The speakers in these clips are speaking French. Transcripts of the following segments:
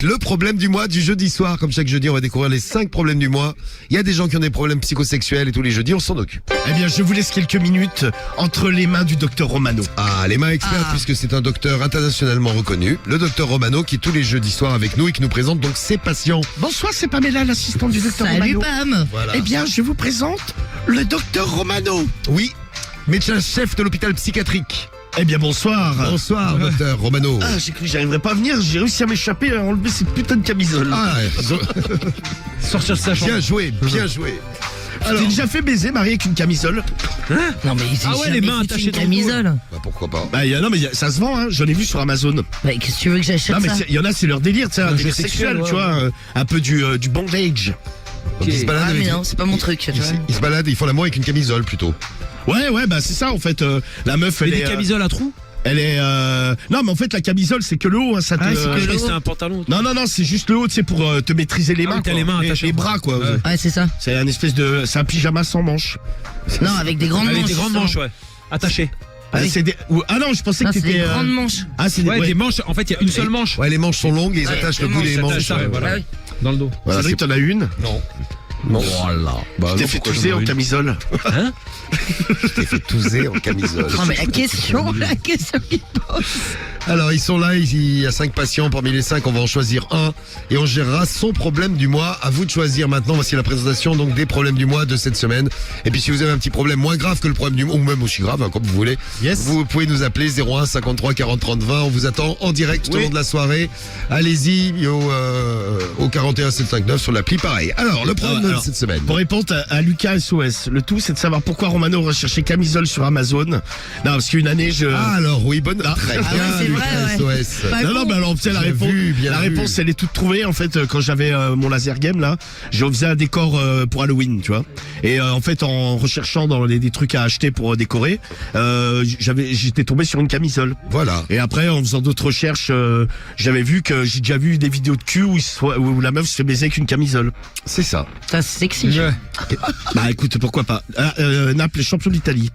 Le problème du mois du jeudi soir. Comme chaque jeudi, on va découvrir les 5 problèmes du mois. Il y a des gens qui ont des problèmes psychosexuels et tous les jeudis, on s'en occupe. Eh bien, je vous laisse quelques minutes entre les mains du docteur Romano. Ah, les mains expertes, puisque c'est un docteur internationalement reconnu. Le docteur Romano qui est tous les jeudis soirs avec nous et qui nous présente donc ses patients. Bonsoir, c'est Pamela, l'assistante du docteur Salut Romano. Pam. Voilà. Eh bien, je vous présente le docteur Romano. Oui, médecin-chef de l'hôpital psychiatrique. Eh bien, bonsoir. Bonsoir, docteur Romano. Ah, j'ai cru que j'arriverais pas à venir, j'ai réussi à m'échapper à enlever cette putain de camisole. Ah, Sortir de sa chambre. bien joué, bien joué. Tu t'es déjà fait baiser, Marie, avec une camisole? Non mais Ah ouais, les mains attachées une dans le dos, camisole. Bah pourquoi pas. Bah, ça se vend, hein. J'en ai vu sur Amazon. Bah, qu'est-ce que tu veux que j'achète Non, mais ça? il y en a, c'est leur délire, tu sais, un jeu délire sexuel, sexuel, ouais. tu vois, un peu du bondage. Donc, ils se baladent Ah mais avec- non, c'est pas mon truc, tu vois. Ils se baladent, ils font l'amour avec une camisole plutôt. Ouais, bah c'est ça, en fait. La meuf, elle Mais est. des camisoles à trous. Elle est. Non, mais en fait, la camisole, c'est que le haut, hein, ça te. Ah, c'est que Je le croyais que haut. c'était un pantalon. Non, c'est juste le haut, tu sais, pour te maîtriser les Ah mains. oui, t'as quoi. les mains attachées. Les bras, quoi. Ouais. Ouais, c'est ça. C'est un espèce de. C'est un pyjama sans manches. Non, avec des grandes Avec manches. des grandes manches, ouais. Attachées. Ah oui. Ah non, je pensais Non, que c'est c'était. des grandes manches. Ah, c'est des. Ouais, ouais. des manches. En fait, il y a une seule manche Ouais, les manches sont longues et ils Ouais, attachent le les bout des manches, manches. ça, voilà. Ah oui. dans le dos. Voilà, Cédric, t'en as une? Non. Non. Voilà. Bah, T'es non, fait pourquoi tousser j'en en ai une camisole. Je t'ai fait touser en camisole. Non mais la question qu'il pose. Alors, ils sont là, il y a 5 patients. Parmi les 5, on va en choisir un et on gérera son problème du mois. À vous de choisir maintenant. Voici la présentation donc des problèmes du mois de cette semaine. Et puis, si vous avez un petit problème moins grave que le problème du mois, ou même aussi grave, hein, comme vous voulez, Yes. vous pouvez nous appeler 01 53 40 30 20. On vous attend en direct tout au long de la soirée. Allez-y au 41 759 sur l'appli pareil. Alors, le problème de Alors, cette semaine. Pour répondre à Lucas SOS, le tout c'est de savoir pourquoi Romano recherchait camisole sur Amazon. Non, parce qu'une année je. Ah, alors, oui, bonne. Très Ah bien, ouais, c'est Lucas vrai, SOS. Pas Non, con. mais alors, tu sais, la J'ai réponse, vu, bien la vu. réponse, elle est toute trouvée. En fait, quand j'avais mon laser game, là, je faisais un décor pour Halloween, tu vois. Et en fait, en recherchant dans des trucs à acheter pour décorer, j'étais tombé sur une camisole. Voilà. Et après, en faisant d'autres recherches, j'avais vu que j'ai déjà vu des vidéos de cul où la meuf se fait baiser avec une camisole. C'est ça. Ça c'est sexy. Bah écoute, pourquoi pas. Naples, champion d'Italie.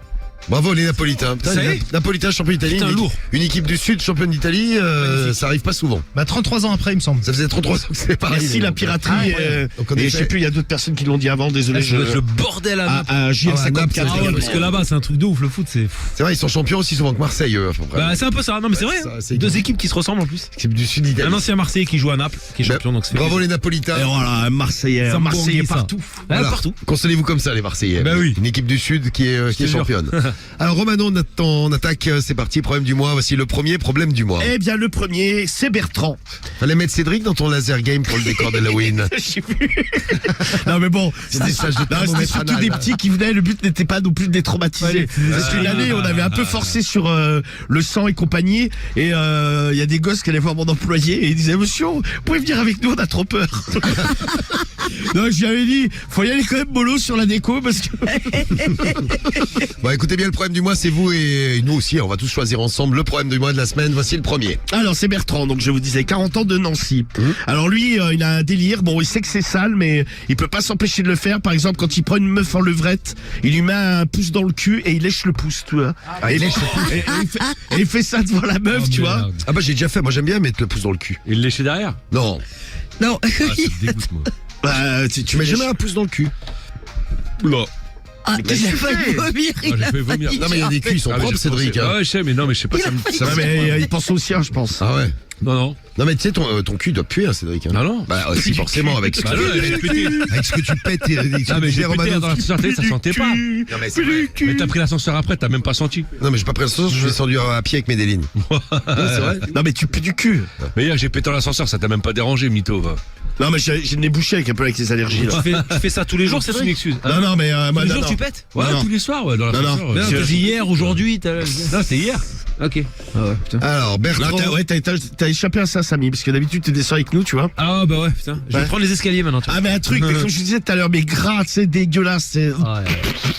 Bravo les Napolitains. Putain, Ça y est Napolitains champion d'Italie. Putain, lourd. Une équipe du Sud championne d'Italie, ça arrive pas souvent. Bah 33 ans après, il me semble. Ça faisait 33 ans que c'est pareil. Merci la piraterie. Donc, en Et effet- je sais plus, il y a d'autres personnes qui l'ont dit avant, désolé. Ça doit être le bordel à Naples. À Ah ouais, JL54. Naples, c'est Ah ouais, parce que là-bas, c'est un truc de ouf. Le foot, c'est. C'est vrai, ils sont champions aussi souvent que Marseille, eux, à peu près. Bah, c'est un peu ça. Non, mais c'est Ouais, vrai. ça, c'est- Deux équipes qui se ressemblent en plus. Équipe du Sud d'Italie. Un ancien Marseillais qui joue à Naples, qui est champion, donc c'est. Bravo les Napolitains. Et voilà, un Marseillais, Ça me Marseillais bourrit, ça. partout. Ouais, Voilà. partout. Consolez-vous comme ça, les Marseillais. Bah oui. Une équipe du Sud qui est te jure. championne. Alors, Romano, on attaque, c'est parti, problème du mois. Voici le premier problème du mois. Eh bien, le premier, c'est Bertrand. Fallait mettre Cédric dans ton laser game pour le décor d'Halloween. J'ai vu. Non, mais bon, C'était ça, je non, t'ai c'était surtout des petits qui venaient. Le but n'était pas non plus de les traumatiser. Ouais, Parce qu'une année, on avait un peu forcé sur le sang et compagnie. Et il y a des gosses qui allaient voir mon employé et ils disaient, monsieur, vous pouvez venir avec nous, on a trop peur. Non, je lui avais dit, faut y aller quand même mollo sur la déco parce que. Bon, écoutez bien, le problème du mois, c'est vous et nous aussi. On va tous choisir ensemble le problème du mois de la semaine. Voici le premier. Alors c'est Bertrand, donc je vous disais 40 ans de Nancy. Alors lui, il a un délire, bon il sait que c'est sale, mais il peut pas s'empêcher de le faire. Par exemple, quand il prend une meuf en levrette, il lui met un pouce dans le cul et il lèche le pouce, tu vois. Ah, il lèche le pouce. Et il fait ça devant la meuf, tu vois. Ah bah j'ai déjà fait, moi j'aime bien mettre le pouce dans le cul. Et le lécher derrière. Non, Non. Ah, ça me dégoûte, moi. Bah, tu mets jamais un pouce dans le cul. Oula. Ah, qu'est-ce que j'ai tu failli fais vomir. Ah, j'ai fait vomir. Non mais il y a des culs, ils sont Ah, mais propres, je Cédric. pensais- hein. Ouais, je sais, mais non, mais je sais pas. Ça me. Ouais, mais il pense au sien, je pense. Ah ouais. Non. Non mais tu sais, ton cul doit puer, hein, Cédric. hein. Ah non. Bah aussi forcément, avec ce que Bah non, elle est pétée. avec ce que tu pètes. Avec ce Ah, que mais tu j'ai fais, pété Romano. dans l'ascenseur, ça sentait pas. Non mais c'est vrai. Mais t'as pris l'ascenseur après, t'as même pas senti. Non mais j'ai pas pris l'ascenseur, je suis descendu à pied avec Medellin. C'est vrai. Non mais tu pues du cul. Mais hier, j'ai pété dans l'ascenseur, ça t'a même pas dérangé, mytho. Va. Non mais j'ai le nez bouché avec un peu avec les allergies là. Tu fais ça tous les jours, c'est une excuse. Non mais moi Tous les non, jours, non. tu pètes. Ouais, Non. tous les soirs, ouais, dans Non, l'ascenseur. non. Ouais. Je- T'as dit hier, aujourd'hui, Non, c'est hier. Ok. Ah ouais, putain. Alors Non, Bertrand. t'as échappé à ça, Samy, parce que d'habitude tu descends avec nous, tu vois. Ah bah ouais, putain. Je vais Ouais. prendre les escaliers maintenant. tu vois. Ah mais un truc, mais comme je disais tout à l'heure, mais gras, c'est dégueulasse. C'est... Ah,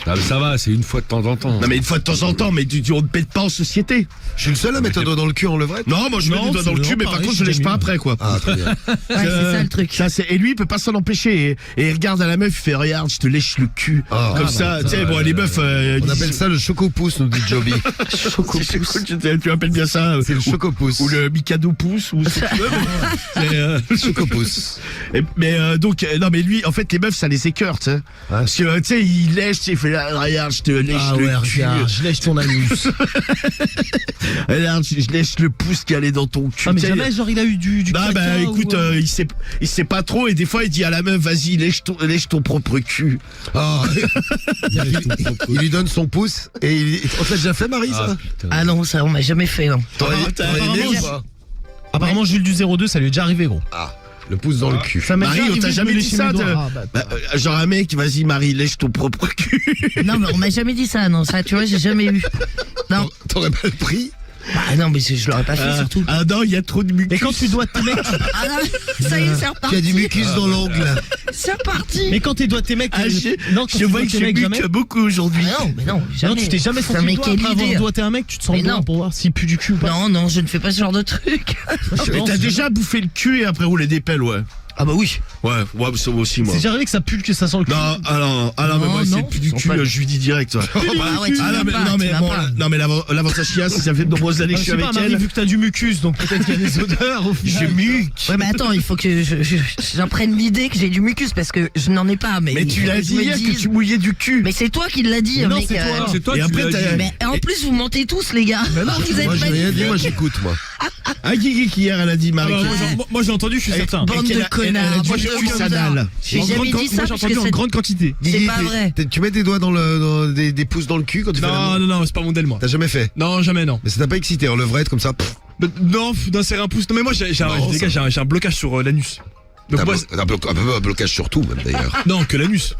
mais ça va, c'est une fois de temps en temps. Non mais une fois de temps en temps, mais on ne pète pas en société. Je suis le seul à mettre un doigt dans le cul en levrette. Non, moi je mets Non, les doigts dans le c'est cul, mais par pareil, contre je c'est lèche pas mieux. après quoi. Ah très bien. Ouais, c'est ça le truc. Ça, et lui il peut pas s'en empêcher. Et il regarde à la meuf, il fait regarde, je te lèche le cul. Ah, Comme ça, tu sais, bon les meufs. On appelle ça le chocopouce, nous dit Joby. Chocopouce. Tu appelles bien ça C'est le chocopousse. ou le Mikado pouce ou ce que tu veux. Le chocopousse. Donc non mais lui en fait les meufs ça les écœure, tu sais. Parce que tu sais il lèche, il fait là, regarde je te lèche le cul. je lèche ton anus. Regarde, je lèche le pouce qui allait dans ton cul. Ah, mais Tu sais, jamais, genre, il a eu du bah caca écoute, ou, il sait pas trop et des fois il dit à la meuf vas-y lèche ton propre cul. Ah. Il lui donne son pouce et on te l'a déjà fait, Marie, ça? Ah non, ça on m'a jamais fait. Non. T'aurais aimé apparemment, ou pas? Apparemment, Jules du 02, ça lui est déjà arrivé, gros. Ah, le pouce dans le cul. Ça m'est Marie, déjà on t'a arrivé de jamais me dit lécher ça mes doigts. de- Ah, bah, Genre un mec, vas-y Marie lèche ton propre cul. Non, mais on m'a jamais dit ça. Non, ça, tu vois, j'ai jamais eu. Non. T'aurais pas le prix? Bah non, mais je l'aurais pas fait surtout. Ah non, il y a trop de mucus. Mais quand tu dois tes mecs, Ah non, ça y est, c'est Tu reparti. as du mucus dans l'ongle. C'est reparti. mais quand tes doigts tes mecs, Ah, non, quand je tu vois dois que tes je mecs, jamais. muque beaucoup aujourd'hui. Ah non, mais non, jamais. Non, tu t'es jamais Ça senti m'est le doigt quelle après avoir idée. doigté un mec, tu te sens Mais le doigt non. pour voir s'il pue du cul ou pas. Non, non, je ne fais pas ce genre de truc. Mais t'as déjà bouffé le cul et après roulé des pelles, ouais. Ah bah oui. Ouais, ça aussi moi. C'est déjà arrivé que ça pue, que ça sent le cul. Non, mais Non, moi c'est non, le plus du ils sont cul, pas- je lui dis direct. Ouais. Ah ouais, tu Ah vas non mais, pas, non, mais tu vas bon, pas. non mais l'avantage qu'il y a, c'est que ça fait de nombreuses années que Je je suis sais pas, avec Marie, elle. vu que t'as du mucus, donc peut-être qu'il y a des odeurs au Je final. muque. Ouais, mais attends, il faut que j'en prenne l'idée que j'ai du mucus parce que je n'en ai pas. Mais Mais il tu faut l'as que je dit me hier que dise. tu mouillais du cul. Mais c'est toi qui l'as dit, Mais non, mec. c'est toi. C'est toi Et qui après, l'as t'as- dit. Mais en plus, vous mentez tous, les gars. Vous êtes Moi, j'ai pas rien du- dit, moi, j'écoute, moi. Ah Guigui qui hier elle a dit Marie. Ah bah, qu'elle- moi j'ai entendu, je suis certain. Bande de connards. du bande de cul connards. anal. J'ai jamais dit ça parce que c'est quantité. c'est Guigui, pas vrai. tu mets tes doigts dans des pouces dans le cul quand tu fais l'amour? Non, c'est pas mon modèle, moi. T'as jamais fait? Non, jamais, non. Mais ça t'a pas excité, en levrette comme ça? Non, d'insérer un pouce. Non, mais moi, j'ai un blocage sur l'anus. Donc, T'as moi, un blocage sur tout, même d'ailleurs. non, que l'anus.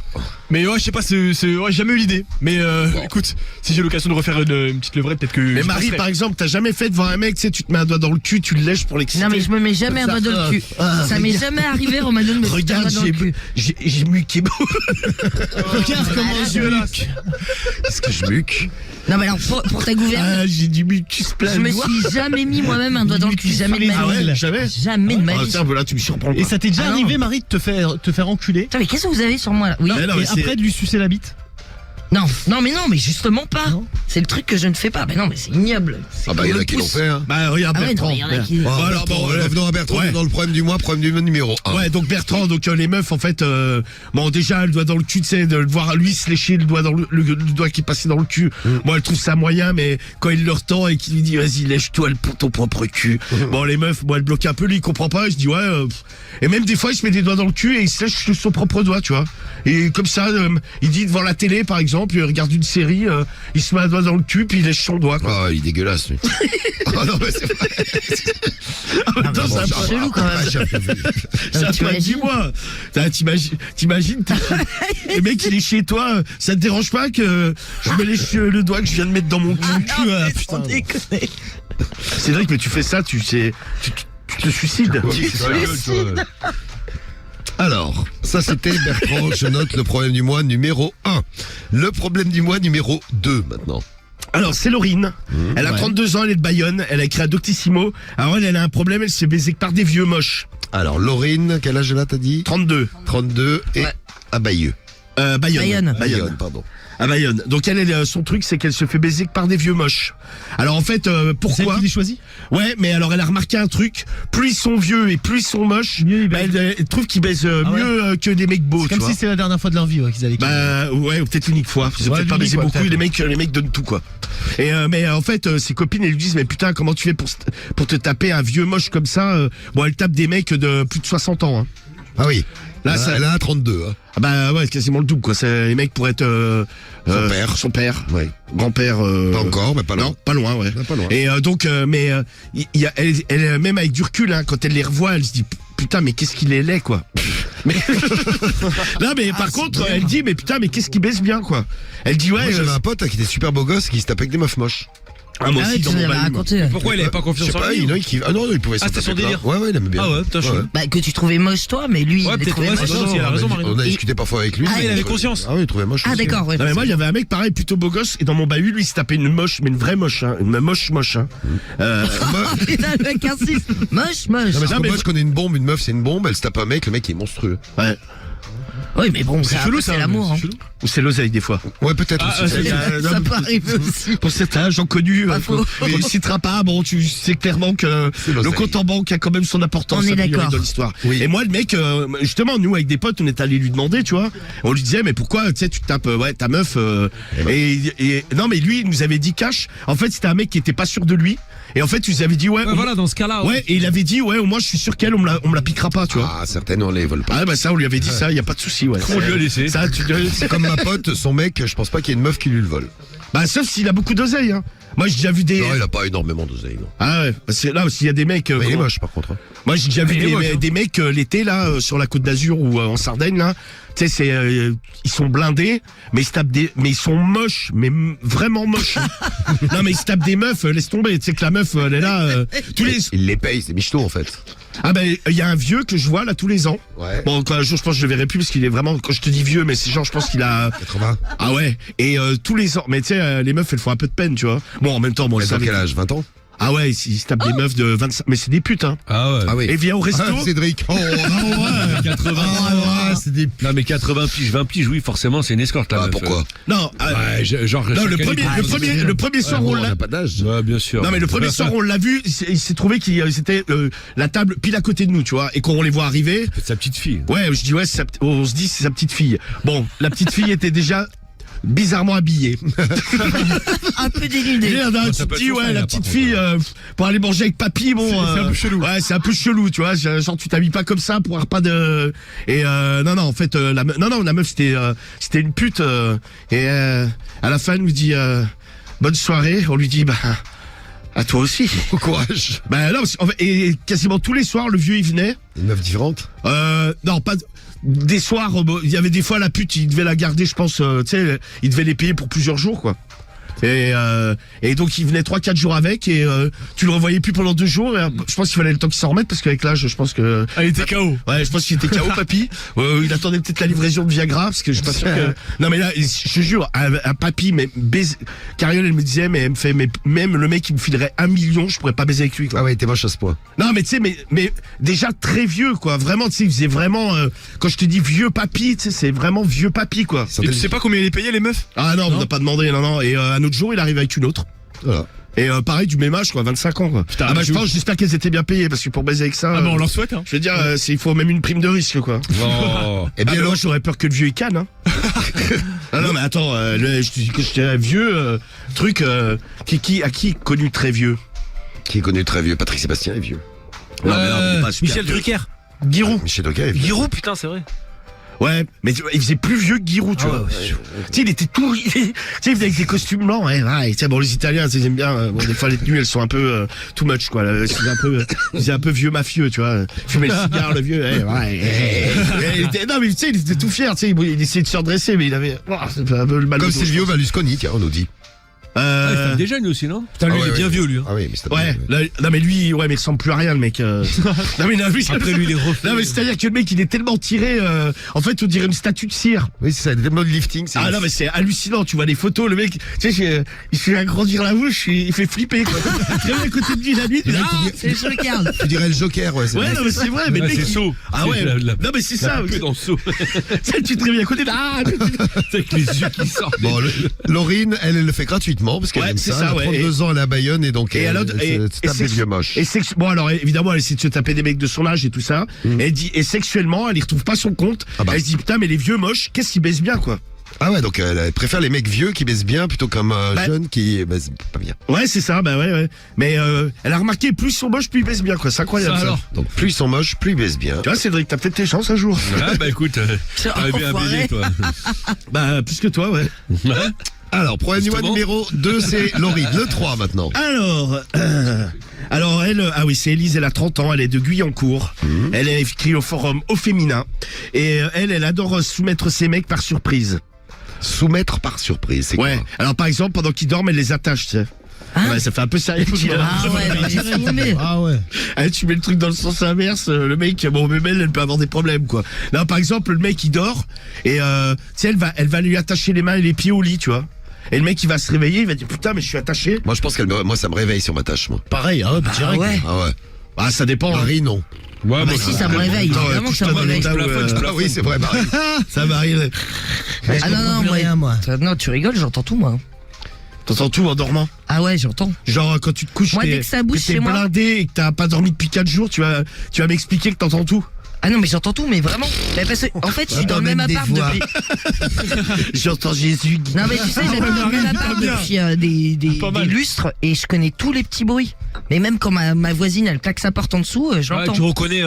Mais ouais, je sais pas, ouais, j'ai jamais eu l'idée. Mais écoute, si j'ai l'occasion de refaire une petite levrette, peut-être que. Mais je Marie passerai. par exemple, t'as jamais fait devant un mec, tu sais, tu te mets un doigt dans le cul, tu le lèches pour l'exciter. Non, mais je me mets jamais un doigt dans le cul. Ça m'est jamais arrivé, Romano, de me mettre un Regarde, doigt dans le cul. j'ai muqué beau. Regarde comment je muque. Est-ce que je muque? Non, mais alors, pour ta gouverne, Ah, j'ai du mucus plein je le me doigt. suis jamais mis moi-même un doigt dans le cul. Jamais de ma Ah vie. ouais, jamais. Jamais de ma Ah vie. tiens, voilà, tu me surprends. Et ça t'est déjà Ah non. arrivé, Marie, de te faire enculer Putain, mais qu'est-ce que vous avez sur moi là? Oui. Mais non, et mais c'est- après de lui sucer la bite? Non, mais justement pas. C'est le truc que je ne fais pas. Mais non, mais c'est ignoble. C'est Ah bah, comme il y en le a qui l'ont pouce. fait, hein. Bah regarde Ah ouais, Bertrand. non, mais il y en a qui- Bon, alors, Bertrand, revenons à Bertrand, ouais. dans le problème du mois, problème du numéro 1. Ouais, donc Bertrand, donc les meufs en fait, bon déjà le doigt dans le cul, tu sais, de le voir lui se lécher le doigt dans le doigt qui passait dans le cul. Moi, elle trouve ça moyen, mais quand il leur tend et qu'il lui dit vas-y lèche-toi ton propre cul. Bon les meufs, moi elle bloque un peu, lui il comprend pas, je dis ouais. Et même des fois il se met des doigts dans le cul et il se lèche son propre doigt, tu vois. Et comme ça, il dit devant la télé par exemple, il regarde une série, il se met un doigt dans le cul puis il lèche son doigt. Quoi. Ah, il est dégueulasse, lui. Ah non, mais c'est vrai. Attends, mais ça c'est va- chelou quand même. Ah, j'ai un peu vu. Ça tu pas imagines dis-moi. T'imagines, le mec il est chez toi, ça te dérange pas que je me lèche le doigt que je viens de mettre dans mon cul, Non, mais putain. sans déconner. C'est vrai que mais tu fais ça, tu te suicides. Alors, ça c'était Bertrand, je note le problème du mois numéro 1. Le problème du mois numéro 2 maintenant. Alors c'est Laurine, elle a 32 ans, elle est de Bayonne, elle a écrit à Doctissimo. Alors elle a un problème, elle se fait baiser par des vieux moches. Alors, Laurine, quel âge elle a, t'as dit? 32. 32 et Ouais. à Bayeux. Bayonne. Bayonne, pardon. À Bayonne. Donc son truc c'est qu'elle se fait baiser que par des vieux moches. Alors en fait, C'est pourquoi elle qui les choisit? Ouais, mais alors elle a remarqué un truc, plus ils sont vieux et plus ils sont moches, Mieux ils bah, elle trouve qu'ils baisent Ah ouais. mieux que des mecs beaux, C'est tu comme vois. si c'était la dernière fois de leur vie qu'ils allaient. Bah ouais, ou peut-être unique fois. Ils ont Ouais, peut-être pas l'unique, baisé ouais, beaucoup. peut-être. Les mecs donnent tout quoi. Et mais en fait, ses copines elles lui disent mais putain comment tu fais pour te taper un vieux moche comme ça Bon, elle tape des mecs de plus de 60 ans. Hein. Ah oui. Là, Là, ça- elle a 32. Hein. Ah bah ouais, quasiment le double quoi. Les mecs pourraient être son père, Ouais. grand-père. Pas encore, mais pas loin. Non, pas loin, ouais. Pas loin. Et donc, elle, même avec du recul, hein, quand elle les revoit, elle se dit putain, mais qu'est-ce qu'il est laid, quoi. Mais non, mais par contre, elle dit mais putain, mais qu'est-ce qu'il baisse bien, quoi. Elle dit ouais. Moi, j'avais un pote qui était super beau gosse qui se tapait avec des meufs moches. Ah, moi Ah aussi, ouais, tu dans mon l'avais balume. raconté. Pourquoi il avait pas Je confiance sais en pas, lui il y en a qui... Ah non, il pouvait se Ah, c'était taper son plein. délire. Ouais, il aimait bien. Ah ouais, putain, chaud. Bah, que tu trouvais moche toi, mais lui, Ouais, il les peut-être, trouvait ouais, moches. c'est ça. aussi, elle a raison, Marine. On a discuté parfois avec lui. Ah, il avait conscience. Ah oui, il trouvait moche. Ah, aussi. d'accord, ouais. Non, mais moi, il y avait un mec pareil, plutôt beau gosse, et dans mon bahut, lui, il se tapait une moche, mais une vraie moche, hein. Une moche, hein. Putain, le mec insiste. Moche, moche. Non, mais Non, mais moi, je connais une bombe, une meuf, c'est une bombe, elle se tape un mec, le mec il est monstrueux. Ouais. Oui, mais bon, C'est ça, chelou, c'est ça. l'amour. Hein. C'est chelou. Ou c'est l'oseille des fois. Ouais, peut-être Ah, aussi. Ça peut arriver aussi. Pour cet âge, j'en connu, Pas faux. on ne citera pas, bon, tu sais clairement que le l'oseille. compte en banque a quand même son importance On est a priori, d'accord. dans l'histoire. Oui. Et moi, le mec, justement, nous, avec des potes, on est allé lui demander, tu vois, on lui disait, mais pourquoi, tu sais, tu tapes, ta meuf, et non, mais lui, il nous avait dit cash, en fait, c'était un mec qui était pas sûr de lui, et en fait, il nous avait dit, Ouais, voilà, dans ce cas-là. ouais, et il avait dit, ouais, au moins, je suis sûr qu'elle, on me la piquera pas, tu vois. Ah, certaines, on les vole pas. Ah, bah, ça, on lui avait dit ça, y a pas de souci, ouais. On lui a laissé. Ça, tu C'est comme ma pote, son mec, je pense pas qu'il y ait une meuf qui lui le vole. bah, sauf s'il a beaucoup d'oseille, hein. Moi, j'ai déjà vu des. Non, il a pas énormément d'oseille, non. Ah ouais, parce que là, s'il y a des mecs. Mais il est comment- moche, par contre. Hein. Moi, j'ai déjà vu Il est moche, hein. des mecs l'été là sur la Côte d'Azur ou en Sardaigne là. Tu sais, c'est ils sont blindés, mais ils se tapent mais ils sont moches, mais vraiment moches. Non, mais ils se tapent des meufs. Laisse tomber. Tu sais que la meuf, elle est là tous les. Il les paye, c'est michto, en fait. Ah ben, il y a un vieux que je vois là tous les ans. Ouais. Bon, un jour, je pense que je le verrai plus parce qu'il est vraiment. Quand je te dis vieux, mais c'est genre, je pense qu'il a. 80. Ah ouais. Et tous les ans. Mais tu sais, les meufs, elles font un peu de peine, tu vois. Bon, en même temps, bon, Elle ça a quel âge 20 ans. Ah ouais, ils se tapent des meufs de 25. Mais c'est des putes, hein. Ah ouais. Ah oui. Et viens au resto. Ah, Cédric. Oh, ouais. 80. Ah, c'est des Non, mais 80 piges, 20 piges, oui, forcément, c'est une escorte là. Ah, pourquoi Non, Genre, non, le chaque premier, année, le premier soir, Bon, on on l'a. n'a pas d'âge. Ouais, bien sûr. Non mais le premier soir on l'a vu, il s'est trouvé qu'il c'était la table pile à côté de nous, tu vois, et quand on les voit arriver, C'est sa petite fille. ouais, je dis ouais, on se dit c'est sa petite fille. Bon, la petite fille était déjà bizarrement habillée. Un peu dénudé. Merde, hein, ça tu peut te être dis son ouais, frère, la par petite contre, fille pour aller manger avec papy, bon, C'est un peu chelou. Ouais, c'est un peu chelou, tu vois, genre tu t'habilles pas comme ça pour avoir pas de et non en fait la meuf c'était une pute et à la fin elle nous dit bonne soirée, on lui dit bah à toi aussi. Au courage. Bah non, en fait, et quasiment tous les soirs, le vieux il venait. Une meuf différente. Non, pas des soirs. Il y avait des fois la pute, il devait la garder, je pense. Tu sais, il devait les payer pour plusieurs jours, quoi. Et donc il venait 3-4 jours avec et tu le revoyais plus pendant 2 jours. Et, je pense qu'il fallait le temps qu'il s'en remette parce qu'avec l'âge, je pense que. Ah, il était KO. Ouais, je pense qu'il était KO, papy. Il attendait peut-être la livraison de Viagra parce que je suis pas sûr que. Non mais là, je te jure, un papy, mais Cariole, elle me disait, mais elle me fait, mais même le mec, il me filerait 1 million, je pourrais pas baiser avec lui. Quoi. Ah ouais, t'es moche à ce point. Non mais tu sais, mais déjà très vieux, quoi. Vraiment, tu sais, il faisait vraiment. Quand je te dis vieux papy, tu sais, c'est vraiment vieux papy, quoi. Et tu sais pas combien il est payé les meufs? Ah non, on n'a pas demandé, non. Et un autre jour, il arrive avec une autre. Voilà. Et pareil, du même âge, quoi, 25 ans, quoi. Putain, Ah bah je je- pense, j'espère qu'elles étaient bien payées, parce que pour baiser avec ça. Ah bah on leur souhaite hein. Je veux dire, il faut même une prime de risque, quoi. Oh. Eh bien, Moi, j'aurais peur que le vieux il canne, hein. Ah non, mais attends, je te dis que j'étais vieux, truc, à qui connu très vieux? qui est connu très vieux. Patrick Sébastien est vieux. Non, mais non, mais pas super Michel vieux. Drucker. Giroud. Michel Drucker est vieux. Giroud, putain, c'est vrai. Ouais, mais tu vois, il faisait plus vieux que Giroud, tu Ah vois. ouais, Tu sais, il était tout, tu sais, il venait avec des costumes blancs, ouais, tu sais, bon, les Italiens, tu sais, ils aiment bien, bon, des fois, les tenues, elles sont un peu, too much, quoi, là, c'est un peu vieux mafieux, tu vois. Fumer le cigare, le vieux, non, mais tu sais, il était tout fier, tu sais, il essayait de se redresser, mais il avait, c'est un peu le mal. Comme au dos, Silvio je pense. Berlusconi, tiens, on nous dit. Ah, il fait déjà lui aussi, non? Putain, lui, Ah il ouais, est bien ouais. vieux, lui. Hein. Ah oui, mais c'est Ouais, là, non mais lui, ouais, mais il ressemble plus à rien le mec. Non mais non, lui, Après, lui, il est refait. non mais c'est-à-dire que le mec, il est tellement tiré. En fait, on dirait une statue de cire. Oui, c'est ça, des modes lifting. Ah non mais c'est hallucinant. Tu vois les photos, le mec, tu sais, il fait agrandir la bouche, il fait flipper quoi. Tu vois à côté de lui la nuit. tu dis, ah, C'est le regarde. Tu dirais le Joker, ouais. c'est ouais, vrai. non mais c'est vrai, mais le Ouais, mec. c'est saut. Ah ouais. C'est Non mais c'est ça. Que dans le saut. Tu te réveilles à côté. Ah. Avec les yeux qui sortent. Bon, Laurine, elle le fait gratuitement parce qu'elle Ouais, aime c'est ça. ça, Elle a ouais. 32 ans, elle est à Bayonne et donc Et elle, alors, elle se tape des vieux moches. Et bon alors évidemment elle essaie de se taper des mecs de son âge et tout ça. Et elle dit et sexuellement elle y retrouve pas son compte. Ah bah. Elle se dit putain mais les vieux moches qu'est-ce qu'ils baissent bien quoi. Ah ouais, donc elle préfère les mecs vieux qui baissent bien plutôt qu'un Bah. jeune qui baisse pas bien. Ouais c'est ça bah ouais. Mais elle a remarqué plus ils sont moches plus ils baissent bien quoi. C'est incroyable Ça, ça. alors. Donc plus ils sont moches, plus ils baissent bien. Tu vois Cédric t'as peut-être tes chances un jour. Ah bah écoute, t'aurais bien Enfoiré. baisé toi. Bah plus que toi ouais. Alors, problème Justement. numéro 2, c'est Laurine. Le 3 maintenant. Alors elle ah oui c'est Élise elle a 30 ans elle est de Guyancourt. Elle est inscrite au forum au féminin et elle adore soumettre ses mecs par surprise. Soumettre par surprise, c'est Ouais. quoi? Alors par exemple pendant qu'ils dorment elle les attache tu sais. Ouais, ça fait un peu sérieux. Ah ouais, mais j'ai filmé. Ah ouais. Ah, tu mets le truc dans le sens inverse, le mec, bon, même elle peut avoir des problèmes, quoi. Là, par exemple, le mec, il dort, et, tu sais, elle va lui attacher les mains et les pieds au lit, tu vois. Et le mec, il va se réveiller, il va dire, putain, mais je suis attaché. Moi, je pense moi, ça me réveille sur ma tâche, moi. Pareil, hein, Ah ouais. Ah ouais. Ah, ça dépend. Hein. Marie, non. Ouais, Bah si, ça me réveille, Attends, évidemment que ça me couche-toi dans réveille. le tas où, Ah oui, c'est vrai, Marie. ça m'arrive. Ah non, non, moi. Non, tu rigoles, j'entends tout, moi. T'entends tout en dormant. Ah ouais, j'entends. Genre quand tu te couches, Moi, dès que ça bouge t'es chez moi- blindé et que t'as pas dormi depuis 4 jours, tu vas m'expliquer que t'entends tout. Ah non, mais j'entends tout, mais vraiment. Mais parce que, en fait, je suis dans le même appart depuis. J'entends Jésus. Non, mais tu sais, j'ai dans le même appart depuis des lustres et je connais tous les petits bruits. Mais même quand ma voisine, elle claque sa porte en dessous, je Ouais, l'entends. tu reconnais.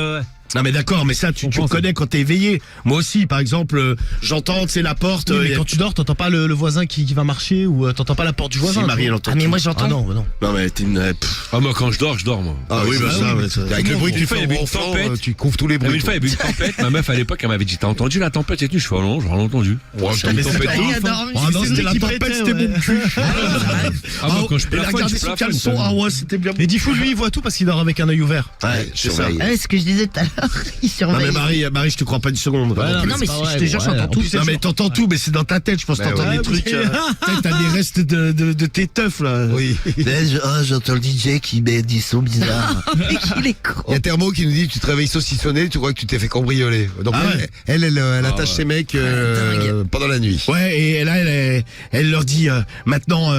Non mais d'accord, mais ça tu le connais quand t'es éveillé. Moi aussi, par exemple, j'entends, tu sais, la porte. Oui, mais quand tu dors, t'entends pas le voisin qui va marcher ou t'entends pas la porte du voisin. Si Marie, toi. elle entend. Ah, mais tout. moi, j'entends. Ah non, bah non. Non mais t'es une. Ah, moi, quand je dors, moi. Ah oui, bah ça, ouais, ça. Avec le bruit que tu Une fois, fais il y avait en une enfant, tempête. tu couvres tous les Ah, mais bruits. une fois, il y avait une tempête. Ma meuf, à l'époque, elle m'avait dit, t'as entendu la tempête cette nuit? Je fais, oh non, j'aurais entendu. Ouais, j'ai une tempête. Il a dormi. Ah non, c'était la qui tempête, prêtait, c'était ouais. mon cul. Ah, moi, quand je Elle a plafonne, regardé je son plafonne. caleçon. Ah ouais, c'était bien. Mais Diffoul, lui, il voit tout parce qu'il dort avec un œil ouvert. Ouais, c'est ça. surveille. Ah, ce que je disais tout à l'heure, il Non mais surveille. Marie, je te crois pas une seconde. non, mais je te jure, j'entends tout. Non mais t'entends tout, mais c'est dans ta tête, je pense que Bah t'entends ouais. des trucs. T'as des restes de tes teufs là. Oui. J'entends le DJ qui met des sons bizarres. Mais qu'il est Il y con. a Thermo qui nous dit tu te réveilles saucissonné, tu crois que tu t'es fait cambrioler. Donc Ah ouais. elle attache ses mecs pendant la nuit. Ouais, et là, elle leur dit, maintenant,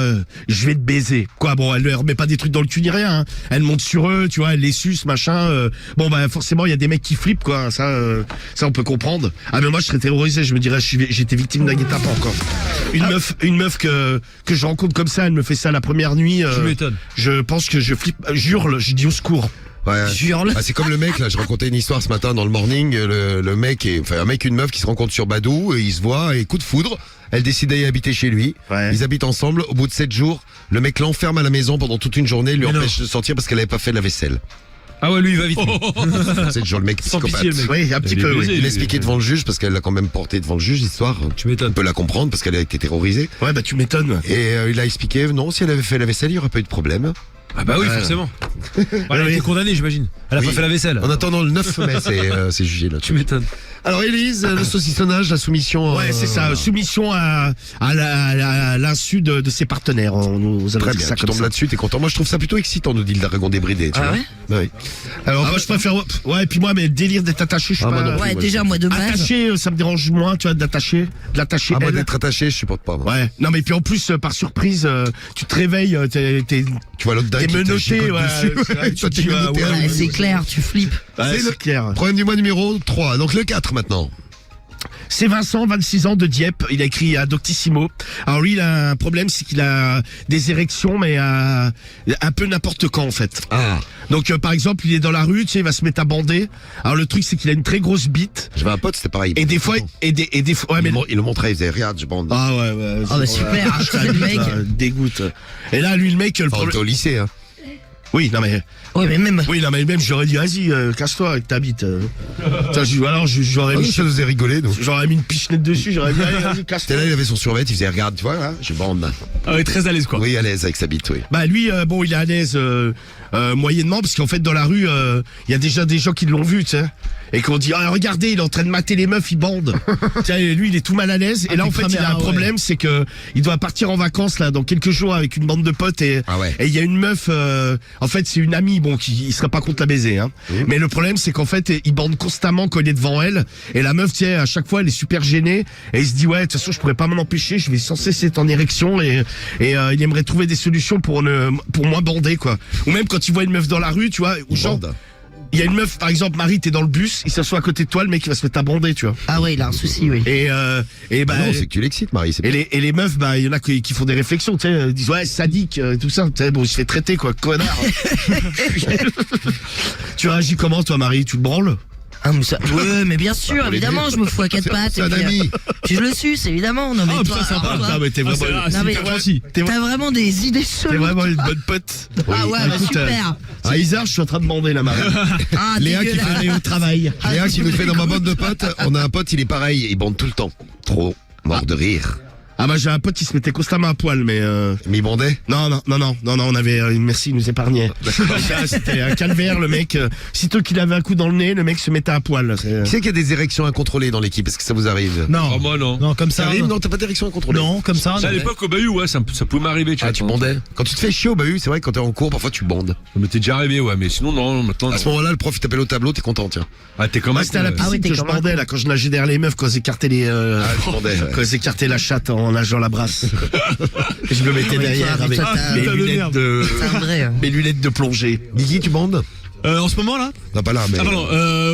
je vais te baiser. Quoi, bon, elle leur met pas des trucs dans le cul ni rien. Hein. Elle monte sur eux, tu vois, elle les suce, machin. Bon, bah, forcément, il y a des mecs qui flippent, quoi. Ça, on peut comprendre. Ah, mais moi, je serais terrorisé. Je me dirais, j'étais victime d'un guet-apens encore. Une meuf que je rencontre comme ça, elle me fait ça la première nuit. Tu m'étonnes. Je pense que je flippe, j'hurle, je dis au secours. Ouais. J'hurle. Ah, c'est comme le mec là, je racontais une histoire ce matin dans le morning, le mec un mec et une meuf qui se rencontrent sur Badou et ils se voient et coup de foudre, elle décide d'aller habiter chez lui. Ouais. Ils habitent ensemble, au bout de 7 jours, le mec l'enferme à la maison pendant toute une journée, lui empêche de sortir parce qu'elle avait pas fait la vaisselle. Ah ouais, lui, il va vite. 7 jours le mec Sans psychopathe. pitié, le mec. Oui, un petit Il est peu, baisé. oui. Il a expliqué devant le juge parce qu'elle l'a quand même porté devant le juge l'histoire. Tu m'étonnes. On peut la comprendre parce qu'elle a été terrorisée. Ouais, bah, tu m'étonnes. Et il a expliqué non, si elle avait fait la vaisselle, il n'y aurait pas eu de problème. Ah bah oui, forcément. Elle a Oui. été condamnée, j'imagine. Elle a Oui. pas fait la vaisselle. En attendant le 9 mai, c'est jugé là. Tu m'étonnes. Alors Élise, le saucissonnage, la soumission. Ouais, c'est ça. Soumission à l'insu de ses partenaires. On nous a Très dit bien, ça tu comme tombes ça. là-dessus, t'es content. Moi, je trouve ça plutôt excitant, nous dit le dragon débridé. Tu Ah vois. ouais Oui. Alors, Ah, moi, je préfère. Ouais, et puis moi, mais le délire d'être attaché, je suis Ah, moi pas. non plus. Ouais, moi, déjà, moi, de base. Attaché, ça me dérange moins, tu vois, de l'attacher ah, moi, elle. d'être attaché, je supporte pas. Moi. Ouais. Non, mais puis en plus, par surprise, tu te réveilles, t'es Tu vois l'autre dingue T'es qui te menotté, chicote ouais, dessus. ouais, Toi, tu t'es vas- menotté. ouais, Ouais, c'est clair, tu flippes. C'est le- clair. Problème du mois numéro 3. Donc le 4 maintenant. C'est Vincent, 26 ans, de Dieppe. Il a écrit à Doctissimo. Alors lui, il a un problème, c'est qu'il a des érections, mais un peu n'importe quand, en fait. Ah, Donc, par exemple, il est dans la rue, tu sais, il va se mettre à bander. Alors le truc, c'est qu'il a une très grosse bite. j'avais un pote, c'était pareil. Et des fois, ouais, mais Il le montrait, il faisait regarde, je bande. ah ouais. Ah bah super, Ça c'est le mec. dégoûte. Et là, lui, le mec, le Enfin, on problème. était au lycée, hein. Oui, non mais. Ouais, mais même. Oui, non mais même, j'aurais dit, vas-y, casse-toi avec ta bite. Putain, alors, j'aurais Ah oui, mis. ça nous faisait rigoler, nous. J'aurais mis une pichenette dessus, j'aurais dit, allez, vas-y, C'était casse-toi. là, il avait son survêt, il faisait regarde, tu vois, là, je bande. Ah ouais, très à l'aise, quoi. Oui, à l'aise avec sa bite, oui. Bah lui, bon, il est à l'aise moyennement parce qu'en fait dans la rue, il y a déjà des gens qui l'ont vu, tu sais, et qu'on dit ah regardez, il est en train de mater les meufs, il bande. Tiens, lui, il est tout mal à l'aise. Et là, en fait, il a un problème, c'est que il doit partir en vacances là dans quelques jours avec une bande de potes et Ah ouais. et il y a une meuf. En fait, c'est une amie, bon, qui il serait pas contre la baiser, hein. Mais le problème, c'est qu'en fait, il bande constamment quand il est devant elle. Et la meuf, tiens, à chaque fois, elle est super gênée et il se dit ouais, de toute façon, je pourrais pas m'en empêcher. Je vais sans cesse être en érection et il aimerait trouver des solutions pour moins bander, quoi. Ou même quand il voit une meuf dans la rue, tu vois, ou genre, Bande. il y a une meuf, par exemple, Marie, t'es dans le bus, il s'assoit à côté de toi, le mec, il va se mettre à bander, tu vois. Ah ouais, il a un souci, oui. Et bah, Ah non, c'est que tu l'excites, Marie. C'est et les meufs, bah, il y en a qui font des réflexions, tu sais, ils disent ouais, sadique, tout ça, tu sais, bon, il se fait traiter, quoi, connard. Tu réagis comment, toi, Marie? Tu te branles? Ah, mais ça... Ouais, mais bien sûr, évidemment, je me fous à quatre pattes. c'est un et puis, ami. puis je le suce, évidemment. Non, mais Ah, toi, putain, sympa. alors, toi, Non, mais t'es vraiment, Non, mais- gentil. t'as vraiment des idées t'es cheloues. vraiment une bonne pote. Ah ouais, bah Écoute, super. À Isard, je suis en train de bander, la Marie. Ah, Léa qui fait dégueulasse. aller au travail. Ah, Léa c'est qui nous fait dans ma bande de dégoûtant. potes, on a un pote, il est pareil, il bande tout le temps. Trop mort de rire. Ah bah j'ai un pote qui se mettait constamment à poil, mais Mais il bandait. non, on avait merci, il nous épargnait. Ça, c'était un calvaire, le mec. Sitôt qu'il avait un coup dans le nez, le mec se mettait à poil. C'est- Qui c'est qu'il y a des érections incontrôlées dans l'équipe? Est-ce que ça vous arrive? Non. Oh, moi, non. Non, comme Ça ça. arrive? Non, Non, t'as pas d'érection incontrôlée? non, comme ça. Ça, à non. l'époque, au bahut, ouais, ça pouvait m'arriver, tu Ah, vois. tu bandais? Quand tu te fais chier au bahut, c'est vrai que quand t'es en cours, parfois tu bandes. Ça m'était déjà arrivé, ouais, mais sinon, non, maintenant. À ce moment-là, le prof il t'appelle au tableau, t'es content, tiens. Ah, t'es comme Moi, un c'était à la con, piscine Ah oui, t'es que je comme un bandais, là, quand je nageais derrière les meufs, quand ils écartaient les, Tu bandais, ouais. quand ils écartaient la chatte en nageant la brasse. Et je me mettais Ouais, derrière toi, avec toi, t'as- mes t'as le lunettes nerf. de, C'est un vrai. mes lunettes de plongée. Guigui, tu bandes? En ce moment là? Non, pas là, mais. Ah pardon,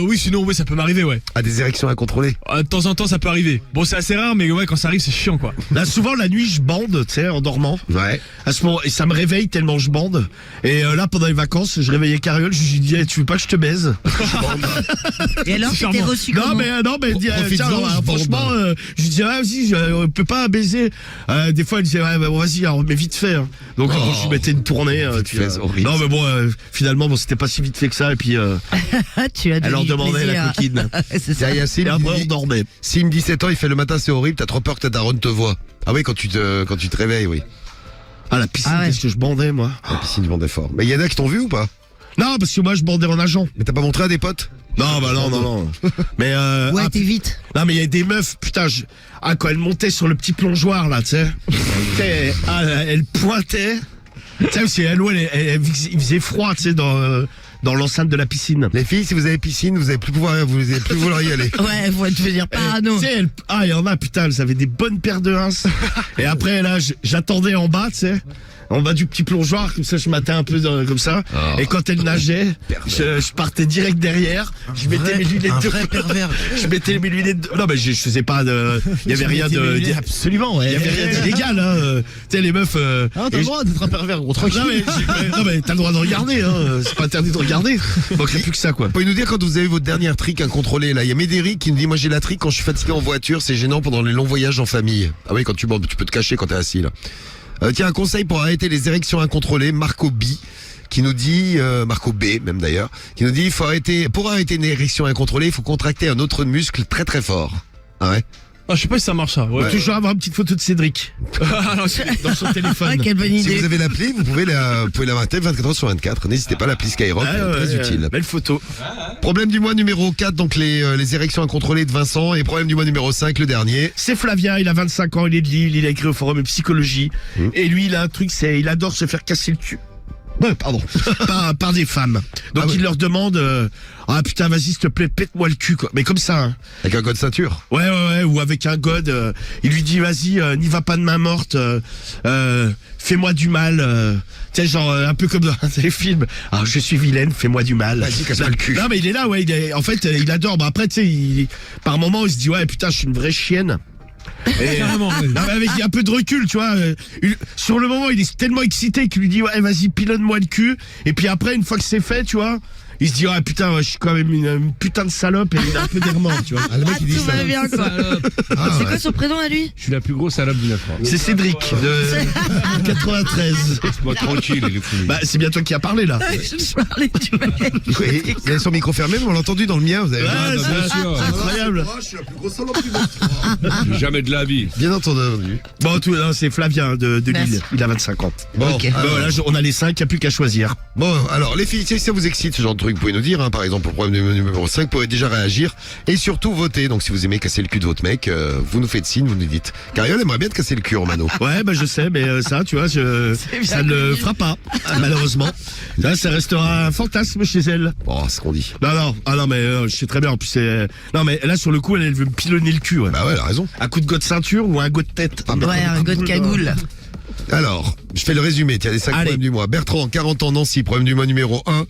oui sinon ouais ça peut m'arriver ouais. À des érections incontrôlées. De temps en temps ça peut arriver. Bon c'est assez rare mais ouais quand ça arrive c'est chiant quoi. Là, souvent, la nuit, je bande, tu sais, en dormant. Ouais. À ce moment, et ça me réveille tellement je bande. Et là, pendant les vacances, je réveillais Cariole, je lui dis, tu veux pas que je te baise? Et alors, C'est t'étais charmant. reçu comment? Non, mais dis, Profites-en, tiens, alors, je bande. franchement, je lui dis, ah, vas-y, on peut pas baiser. Des fois, elle disait, ouais, bah, vas-y, alors, mais vite fait. Hein. Donc, Oh. bon, je lui mettais une tournée. Puis, fait, c'est horrible. non, mais bon, finalement, bon, c'était pas si vite fait que ça. Et puis, Tu as elle leur donné du demandait la plaisir. coquine. C'est ça. Derrière Sim, Et après, on il dit- dormait. Sim 17 ans, il fait le matin, c'est horrible, t'as trop peur que ta daronne te voit. Ah oui, quand tu te réveilles, oui. Ah, la piscine, Ah ouais. qu'est-ce que je bandais, moi? La piscine du bandait fort. Mais il y en a qui t'ont vu ou pas? Non, parce que moi, je bandais en nageant. Mais t'as pas montré à des potes? Non, bah non. Mais, Ouais, ah, t'es vite. non, mais il y a des meufs, putain, quand elles montaient sur le petit plongeoir, là, tu sais. Tu sais, elles pointaient. Tu sais, parce qu'à l'eau, il faisait froid, tu sais, dans l'enceinte de la piscine. Les filles, si vous avez piscine, vous allez plus vouloir y aller. Ouais, faut devenir parano. Tu sais, il y en a, putain, elles avaient des bonnes paires de ins. Et après, là, j'attendais en bas, tu sais. En bas du petit plongeoir, comme ça, je m'attais un peu comme ça. Oh. Et quand elle nageait, je partais direct derrière. Je mettais mes lunettes Un de vrai pervers. Je mettais mes lunettes de... Non, mais je faisais pas de... Il y avait rien de... Absolument, Il y ouais. avait rien d'illégal, hein. Tu sais, les meufs... Ah, t'as et le droit d'être un pervers, gros, tranquille. non, mais t'as le droit de regarder, hein. C'est pas interdit de regarder. Manquerait plus que ça, quoi. Vous pouvez nous dire quand vous avez votre dernière trick incontrôlée là? Il y a Médéric qui nous dit moi j'ai la trick quand je suis fatigué en voiture, c'est gênant pendant les longs voyages en famille. Ah oui, quand tu bandes, tu peux te cacher quand t'es assis là. Tiens, un conseil pour arrêter les érections incontrôlées, Marco B qui nous dit, Marco B même d'ailleurs, qui nous dit pour arrêter une érection incontrôlée, il faut contracter un autre muscle très très fort. Ah ouais? Ah je sais pas si ça marche ça. Ouais. Toujours avoir une petite photo de Cédric Ah, non, c'est- dans son téléphone. Ah, quelle bonne Si idée. vous avez l'appli, vous pouvez la mater 24 heures sur 24. N'hésitez pas, l'appli Skyrock, Ouais, elle est très ouais, utile. Belle photo. Problème du mois numéro 4, donc les érections incontrôlées de Vincent. Et problème du mois numéro 5, le dernier. C'est Flavien, il a 25 ans, il est de Lille, il a écrit au forum de psychologie. Et lui, il a un truc, il adore se faire casser le cul. Pardon. par des femmes. Donc Ah oui. il leur demande, ah putain, vas-y, s'il te plaît, pète-moi le cul, quoi. Mais comme ça, hein. Avec un code ceinture. Ouais, ou avec un god, il lui dit, vas-y, n'y va pas de main morte, fais-moi du mal, tu sais, genre, un peu comme dans les films. Alors, je suis vilaine, fais-moi du mal. Vas-y, casse-moi le cul. Non, mais il est là, ouais, en fait, il adore. Bah, après, tu sais, par moment, il se dit, ouais, putain, je suis une vraie chienne. Et, Carrément, ouais. non, mais avec un peu de recul, tu vois. Sur le moment, il est tellement excité qu'il lui dit, ouais, vas-y, pilonne-moi le cul. Et puis après, une fois que c'est fait, tu vois, il se dit, ah putain, ouais, je suis quand même une putain de salope et il a un peu d'errement, tu vois. Ah, le mec, Ah, il dit tout ça. va bien, quoi. Ah, C'est ouais. quoi son prénom à lui? Je suis la plus grosse salope du 9-3. C'est Cédric, de 93. Moi, tranquille, il est fou. Bah, c'est bien toi qui as parlé, là. Je parlais du mec. Et il a son micro fermé, mais on l'a entendu dans le mien, vous avez vu. Ouais, bah, bien sûr. c'est incroyable. Je suis la plus grosse salope du monde. Jamais de la vie. Bien entendu. Bon, non, c'est Flavien de Merci. Lille. Il a 25 ans. Bon, Ok. alors, Bon, là, on a les 5, il n'y a plus qu'à choisir. bon, alors les filles, si ça vous excite ce genre de truc, vous pouvez nous dire, hein, par exemple, au problème numéro 5, vous pouvez déjà réagir et surtout voter. Donc si vous aimez casser le cul de votre mec, vous nous faites signe, vous nous dites. Cariole aimerait bien te casser le cul, Romano. Ouais, bah je sais, mais ça, tu vois, ça ne le fera pas, malheureusement. Là, ça restera un fantasme chez elle. Bon, c'est ce qu'on dit. Non, mais je sais très bien. En plus, non, mais là, sur le coup, elle veut me pilonner le cul. Ouais. Bah ouais, elle a raison. Un coup de god ceinture ou un god tête. Ouais, un gars de cagoule. Alors, je fais le résumé, tiens, les 5 Allez. problèmes du mois. Bertrand, 40 ans, Nancy, problème du mois numéro 1.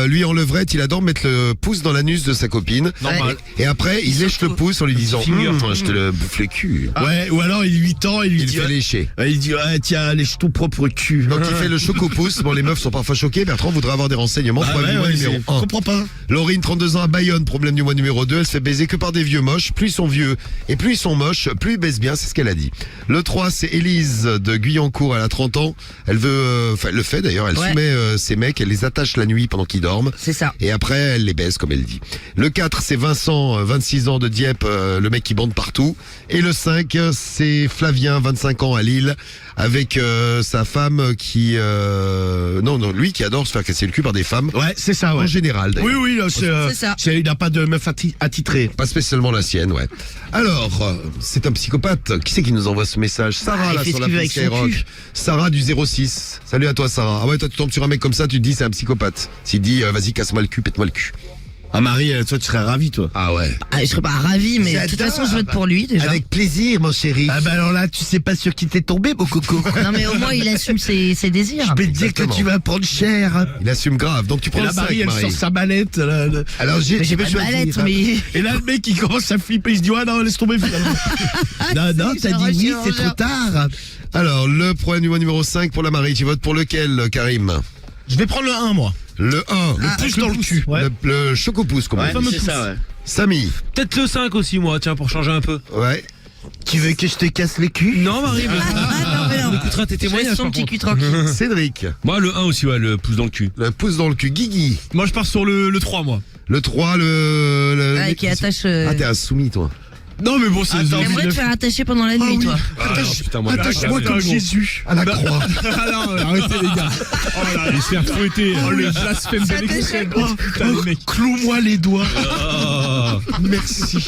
Lui, en levrette, il adore mettre le pouce dans l'anus de sa copine. Normal. Et après, il lèche le pouce en lui disant je te le bouffe le cul. Ouais, ou alors il est 8 ans, il lui Il dit. fait lécher. Il dit, ouais, tiens, lèche ton propre cul. Donc il fait le choc au pouce. Bon, les meufs sont parfois choquées. Bertrand voudrait avoir des renseignements. Ah, Problème du mois numéro je 1. comprends pas. Laurine, 32 ans à Bayonne, problème du mois numéro 2. Elle se fait baiser que par des vieux moches. Plus ils sont vieux et plus ils sont moches, plus ils baisent bien, c'est ce qu'elle a dit. Le 3, c'est Élise de Guyancourt. Elle a 30 ans. ans. Elle veut, elle le fait d'ailleurs. Elle Ouais. soumet ses mecs, elle les attache la nuit pendant qu'ils dorment. C'est ça. Et après, elle les baise, comme elle dit. Le 4, c'est Vincent, 26 ans de Dieppe, le mec qui bande partout. Et le 5, c'est Flavien, 25 ans à Lille, avec sa femme qui... non, lui qui adore se faire casser le cul par des femmes. Ouais, c'est ça, ouais. En général, d'ailleurs. Oui, là, C'est ça. il n'a pas de meuf attitrée. Pas spécialement la sienne, ouais. Alors, c'est un psychopathe. Qui c'est qui nous envoie ce message? Sarah, il là, fait sur ce la qu'il veut piste avec son Skyrock. cul. Sarah du 06. Salut à toi, Sarah. Ah ouais, toi, tu tombes sur un mec comme ça, tu te dis, c'est un psychopathe. S'il dit, vas-y, casse-moi le cul, pète-moi le cul. Ah, Marie, toi, tu serais ravi, toi. Ah ouais. Ah, je serais pas ravi, mais de toute façon, je vote pour lui déjà. plaisir, mon chéri. Ah, bah alors là, tu sais pas sur qui t'es tombé, mon coco. Non, mais au moins, il assume ses désirs. Je peux te dire Exactement. que tu vas prendre cher. Il assume grave. Donc tu prends Et le la 5, Marie, elle Marie. sort sa mallette. Alors Mais j'ai pas de mallette, mais. Et là, le mec, il commence à flipper. Il se dit, ouais, non, laisse tomber, finalement. non, Si, j'aurais dit non, genre. tard. Alors, le problème du mois numéro 5 pour la Marie. Tu votes pour lequel, Karim? Je vais prendre le 1, moi. Le 1. Pouce dans le cul. Ouais. Le chocopouce, comme on dit. c'est ça, ouais. Samy. Peut-être le 5 aussi, moi, tiens, pour changer un peu. Ouais. Tu veux que je te casse les culs? Non, Marie, mais Ah, non, on écoutera tes témoignages. Laisse son par petit contre. cul tranquille. Cédric. Moi, le 1 aussi, ouais, le pouce dans le cul. Le pouce dans le cul. Guigui. Moi, je pars sur le 3, moi. Le 3, le Ouais, mec qui attache. Ah, t'es insoumis, toi. Non, mais bon, c'est... J'aimerais te faire attacher pendant la nuit, toi. Putain, moi, Attache-moi comme Jésus. À la croix. Ah non, arrêtez les gars. Oh là, il se fait fouetter. Oh le blasphème de l'extrême. Oh putain, le mec. Cloue-moi les doigts. Merci.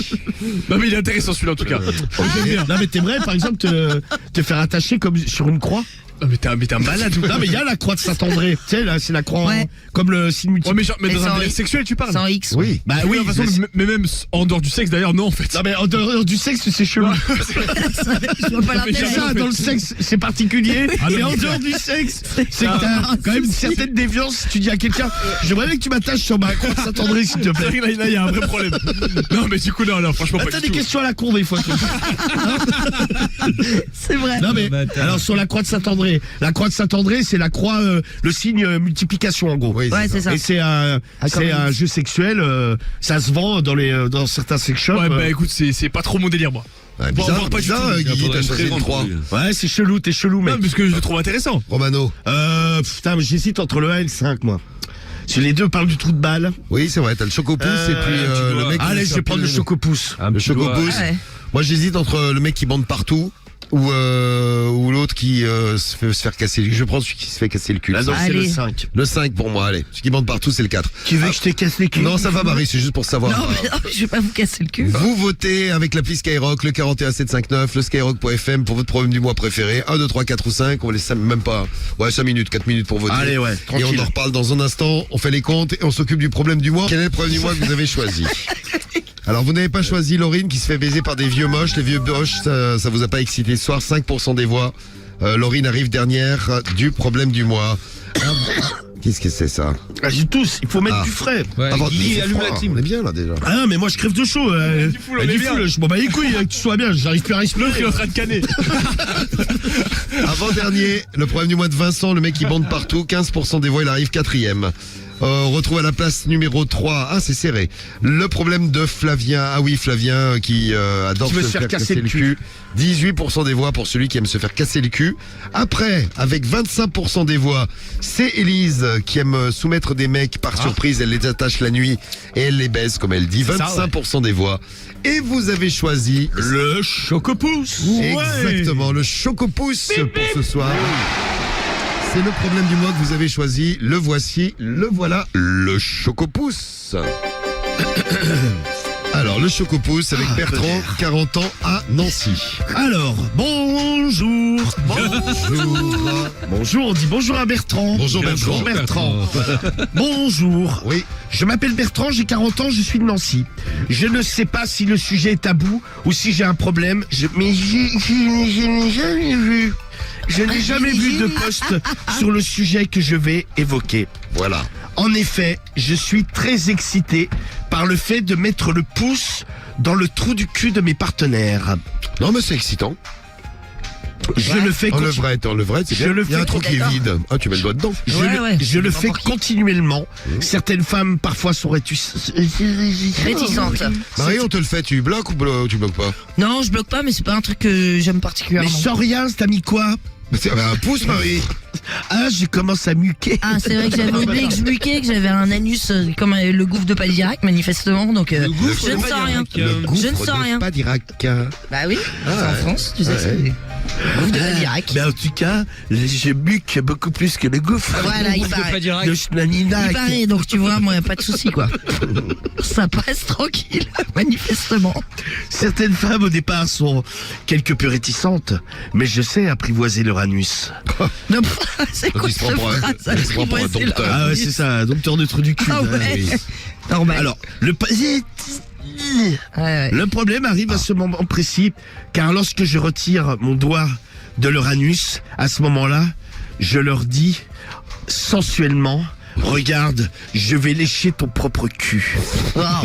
Non mais il est intéressant celui-là en tout cas. J'aime bien. Non, mais t'aimerais, par exemple, te faire attacher comme sur une croix? Non mais t'es un malade. Non, mais il y a la croix de Saint-André. Tu sais, là, c'est la croix Ouais. comme le signe Ouais, multiple. mais, genre, mais Mais dans un sans délire X. sexuel tu parles. Sans X. Oui. Bah Oui, oui, de toute façon, mais même en dehors du sexe d'ailleurs, non en fait. non, mais en dehors du sexe, c'est chelou. Je vois pas mais C'est l'intérêt. ça, dans le sexe, c'est particulier. Ah, Mais non, en mais dehors du sexe, c'est que t'as quand même une certaine déviance. Tu dis à quelqu'un, j'aimerais bien que tu m'attaches sur ma croix de Saint-André, s'il te C'est plaît. vrai que là il y a un vrai problème. Non mais du coup non, franchement Ah, pas t'as du des tout. questions à la con des fois. toi. C'est vrai. Non mais alors sur la croix de Saint-André, c'est la croix, le signe multiplication en gros. Oui, Ouais, c'est ça. Et c'est un jeu sexuel, ça se vend dans certains sex shops. Ouais bah écoute c'est pas trop mon délire moi. Ouais, Bon, bizarre, voir pas du bizarre, tout. Guigui, t'as choisi le 3. Ouais, c'est chelou, t'es chelou mec. Non parce que je le trouve intéressant. Romano. Putain, mais j'hésite entre le 1 et le 5 moi. Si les deux parlent du trou de balle. Oui, c'est vrai, t'as le chocopouce et puis tu le dois- mec... qui Allez, veut je vais faire prendre le plaisir. chocopouce. Un Le petit doigt. chocopouce. Ouais. Moi, j'hésite entre le mec qui bande partout ou l'autre qui se fait se faire casser le cul. Je prends celui qui se fait casser le cul. Là, donc c'est le Allez. 5. Le 5 pour moi, allez. Celui qui bande partout, c'est le 4. Tu veux que je te casse les culs? Non, ça va, Marie, c'est juste pour savoir. Non, mais non, je vais pas vous casser le cul. Vous votez avec l'appli Skyrock, le 41759, le skyrock.fm pour votre problème du mois préféré. 1, 2, 3, 4 ou 5. On va laisser même pas. Ouais, 5 minutes, 4 minutes pour voter. Allez, ouais, Et tranquille. on en reparle dans un instant. On fait les comptes et on s'occupe du problème du mois. Quel est le problème du mois que vous avez choisi? Alors, vous n'avez pas choisi Laurine qui se fait baiser par des vieux moches. Les vieux moches, ça vous a pas excité ce soir. 5% des voix. Laurine arrive dernière du problème du mois. Qu'est-ce que c'est ça? Ah, j'ai tous, il faut mettre Ah. du frais. Ouais, Avant- Guigui, il fait allume froid, la clim. On est bien là déjà. Ah non, mais moi je crève de chaud. Du fou, là, on est bien. Je m'en bats les couilles que tu sois bien, j'arrive plus à L'autre il respirer. est en train de canner. Avant-dernier, le problème du mois de Vincent, le mec qui bande partout, 15% des voix, il arrive 4e. On retrouve à la place numéro 3. Ah, c'est serré. Le problème de Flavien. Ah oui, Flavien qui adore Qui veut se faire casser le cul. 18% des voix pour celui qui aime se faire casser le cul. Après, avec 25% des voix, c'est Élise qui aime soumettre des mecs par surprise. Elle les attache la nuit et elle les baise, comme elle dit. 25% des voix. Et vous avez choisi Le chocopouce. exactement le chocopouce pour ce soir. C'est le problème du mois que vous avez choisi. Le voici, le voilà, le chocopouce. Alors, le chocopouce avec Bertrand, 40 ans, à Nancy. Alors, bonjour. Bonjour. Bonjour, on dit bonjour à Bertrand. Bonjour, Bertrand. Bertrand. Bonjour. Oui, Je m'appelle Bertrand, j'ai 40 ans, je suis de Nancy. Je ne sais pas si le sujet est tabou ou si j'ai un problème, mais je n'ai jamais vu. Je n'ai jamais vu de post sur le sujet que je vais évoquer. voilà. En effet, je suis très excité par le fait de mettre le pouce dans le trou du cul de mes partenaires. Non, mais c'est excitant. Je le fais En levrette, c'est Je bien. le Il y a un fais- trou qui est vide. Ah, tu mets le doigt dedans. Je le fais N'importe qui. continuellement. Certaines femmes parfois sont Réticente. Marie, on te le fait, tu bloques ou tu bloques pas? Non, je bloque pas, mais c'est pas un truc que j'aime Mais particulièrement. sans rien, t'as mis quoi? C'est un pouce, Marie. Ah, je commence à muquer. Ah, c'est vrai que j'avais oublié que je muquais, que j'avais un anus comme le gouffre de Padirac, manifestement, donc je ne sens rien. Je ne sens rien. Pas d'Irak. Bah oui, c'est en France, tu sais, c'est le gouffre de Padirac. Mais en tout cas, je muque beaucoup plus que le gouffre. Voilà, il paraît. De Schnaninac. Il paraît, donc tu vois, moi, pas de souci, quoi. Ça passe tranquille, manifestement. Certaines femmes au départ sont quelque peu réticentes, mais je sais apprivoiser leur anus. Non, c'est quoi Il se cette prend pour un- phrase? il se prend pour un Apprivoiser dompteur. leur Ah ouais, anus. c'est ça, dompteur de trou du cul. Ah Ah ouais. oui. Normal. Alors, Ouais. le problème arrive à ce moment précis, car lorsque je retire mon doigt de leur anus, à ce moment-là, je leur dis sensuellement, regarde, je vais lécher ton propre cul. La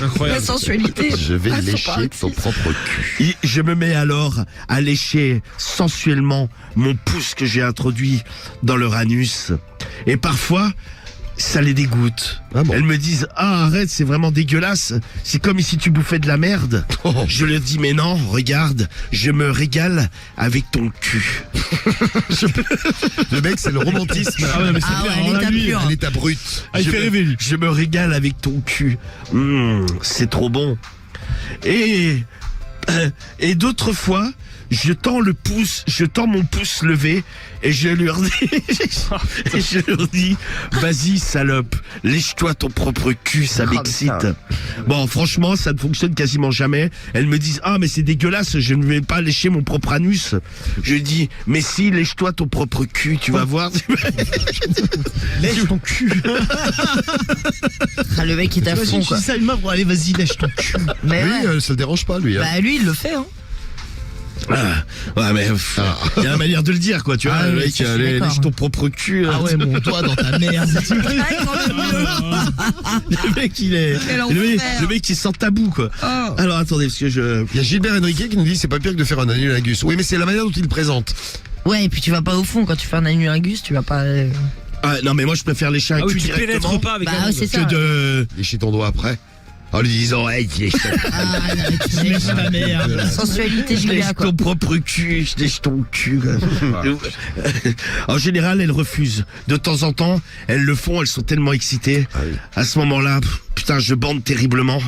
Incroyable. sensualité. Je vais Ah, lécher son ton propre cul. Et je me mets alors à lécher sensuellement mon pouce que j'ai introduit dans leur anus. Et parfois, ça les dégoûte. Ah bon. Elles me disent, ah arrête, c'est vraiment dégueulasse. C'est comme si tu bouffais de la merde. Oh. Je leur dis, mais non, regarde, je me régale avec ton cul. Le mec, c'est le romantisme. Ah ouais, mais c'est Ah clair. ouais, alors là, l'état lui, pur. À l'état brut. Ah, il fait rêver, lui. Je me régale avec ton cul. C'est trop bon. Et d'autres fois, je tends mon pouce levé et je leur dis, vas-y salope, lèche-toi ton propre cul, ça m'excite. Bon, franchement, ça ne fonctionne quasiment jamais. Elles me disent, ah mais c'est dégueulasse, je ne vais pas lécher mon propre anus. Je dis, mais si, lèche-toi ton propre cul, tu vas voir. Lèche ton cul. Ah, le mec est à fond, Imagine, tu quoi. dis ça à une meuf, bon, allez, vas-y, lèche ton cul. Mais Lui, ouais. ça le dérange pas, lui. Hein. Bah lui, il le fait, hein. Ouais, mais il y a une manière de le dire, quoi, tu vois. Ah le oui, mec, ça, je suis d'accord. lèche ton propre cul. Ah ouais, mon doigt dans ta merde. Le mec, il est. Quel Le mec, enfer. le mec, il sent tabou, quoi. Oh. Alors, attendez, parce que je. Il y a Gilbert Henriquet qui nous dit c'est pas pire que de faire un annulagus. Oui, mais c'est la manière dont il le présente. Ouais, et puis tu vas pas au fond quand tu fais un annulagus, tu vas pas. Ah, non, mais moi, je préfère lécher un Ah oui, cul tu directement pénètres pas avec Bah la ouais, langue. c'est ça. que de. Lécher ton doigt après. En lui disant, hey, Ah, avec Je lèche ta merde. sensualité Je Julia, lèche quoi. ton propre cul, je lèche ton cul. Quoi. En général, elles refusent. De temps en temps, elles le font, elles sont tellement excitées. Ah oui. À ce moment-là, putain, je bande terriblement.